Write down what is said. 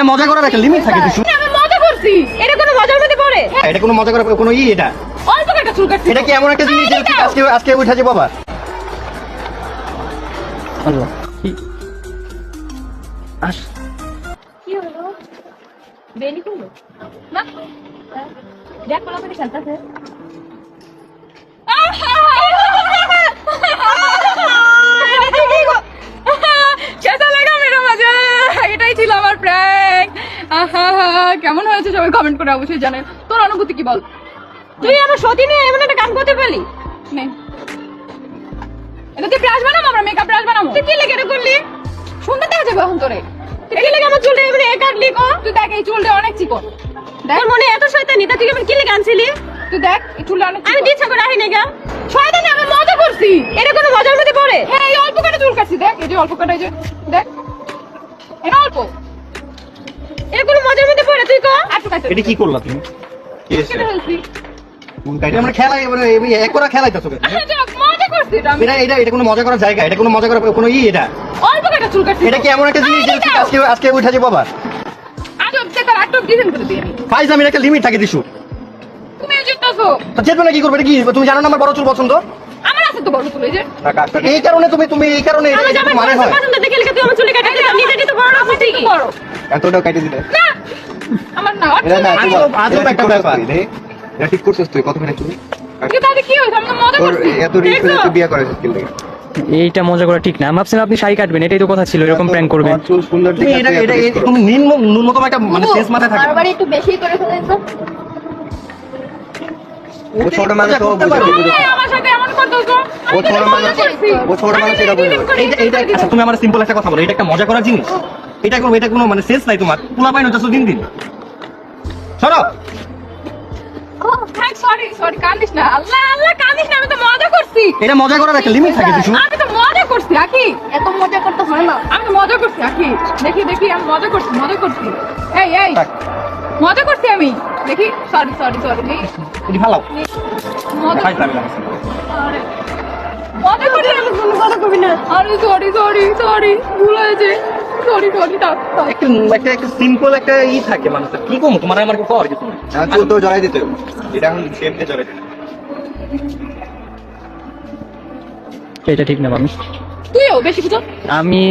মজা করার একটা লিমিট থাকে কিছু। আমি মজা করছি, এটা কোনো মজার মধ্যে পড়ে? এটা কোনো মজা করার কোনো এটা অল্প একটা চুল কাটছি। এটা কি এমন একটা জিনিস যে আজকে আজকে উঠা যাবে বাবা? আল্লাহ কি হলো? বেনি করলো না? দেখ কোলা করে খেলতেছে। कैसा लगा मेरा मजा? এটাই ছিল আমার প্র্যাঙ্ক। কেমন হয়েছে সবাই কমেন্ট করে অবশ্যই জানান। তোর অনুভূতি কি বল? তুই আমার সতী নিয়ে এমন একটা কাম করতে পারলি? নে এটা তুই ব্রাশ বানাবো, আমরা মেকআপ ব্রাশ বানাবো। তুই কি লেগে এটা করলি? সুন্দর দেখা যাবে এখন তোরে। তুই কি লেগে আমার চুলটা এমনি কাটলি কো? তুই দেখ এই চুলটা অনেক চিকন। দেখ মনে এত শয়তানি, তা তুই এমন কি লেগে আনছিলি? তুই দেখ এই চুলটা অনেক আমি দিচ্ছা করে রাখি না গা। শয়তানি, আমি মজা করছি। এটা কোনো মজার মধ্যে পড়ে? হ্যাঁ এই অল্প করে চুল কাটছি, দেখ এই যে অল্প কাটা, এই যে দেখ এটা অল্প। এটা কোনো মজার মধ্যে পড়ে? তুই কো একটু কাট। এটা কি করলা তুমি? কেটে ফেলছি। এটা আমরা খেলা এক করা খেলাইতেছো কেন? মজা করছি এটা আমি। এটা কোনো মজা করার জায়গা? এটা কোনো মজা করার কোনো এটা অল্প কাটা চুল কাটছি। এটা কি এমন একটা জিনিস যে আজকে আজকে উঠা যাবে বাবা? আজব তার আটক ডিজাইন করে দিই আমি। ফাইজামের একটা লিমিট থাকে দিশু। তুমি এই জিততাছো। তো যেত না কি করবে? এটা কি তুমি জানো না আমার বড় চুল পছন্দ? আমার আছে তো বড় চুল, এই যে এই কারণে তুমি এই কারণে আমি এটা জামাই মানে হয় পছন্দ দেখে লিখে তুই আমার চুলে কাটে দিবি। নিজেরই তো বড় না, ঠিকই বড়। এতটাও কাটে দিলে না আমার না এটা না আজব একটা ব্যাপার। এটা ঠিক করছিস তুই কত মিনিট চুলি কি তাহলে কি হইছে? আমি তো মজা তোর করছি। এত রিস্ক করে তুই বিয়ে করেছিস কি লাগে এইটা মজা করা ঠিক না। আমি ভাবছিলাম আপনি শাড়ি কাটবেন, এটাই তো কথা ছিল, এরকম প্র্যাঙ্ক করবেন। চুল সুন্দর তুমি দেখে এটা তুমি ন্যূনতম একটা মানে সেন্স মাথায় থাকে। বারবার একটু বেশি করে ফেলেন তো। ও ছোট মানুষ ও বুঝে আমার সাথে এমন করতেছো? ও ছোট মানুষ ও ছোট মানুষ এটা বুঝে এটা আচ্ছা তুমি আমার সিম্পল একটা কথা বলো, এটা একটা মজা করার জিনিস? এটা কোনো মানে সেন্স নাই তোমার? পোলা পাইন হচ্ছে দিন দিন। সরো। সরি কান্দিস না। আল্লাহ আল্লাহ কান্দিস না, আমি তো মজা করছি। এটা মজা করার একটা লিমিট থাকে কিছু। আমি তো মজা করছি আকি। এত মজা করতে হয় না। আমি মজা করছি আকি। দেখি দেখি আমি মজা করছি। এই এই মজা করছি আমি। দেখি সরি এটি ভালো মজা ফাইজলামি লাগে। মজা করছি আমি, কোনো কথা কবি না। আরে সরি ভুল হয়েছে। সরি একটা সিম্পল একটা থাকে মানুষের। কি কম তোমার আমার কি কর কিছু? চুল তো জড়াই দিতে হবে। এটা এখন শেপ দিয়ে জড়াই দিতে এটা ঠিক না মানুষ। তুইও বেশি বুঝো। আমি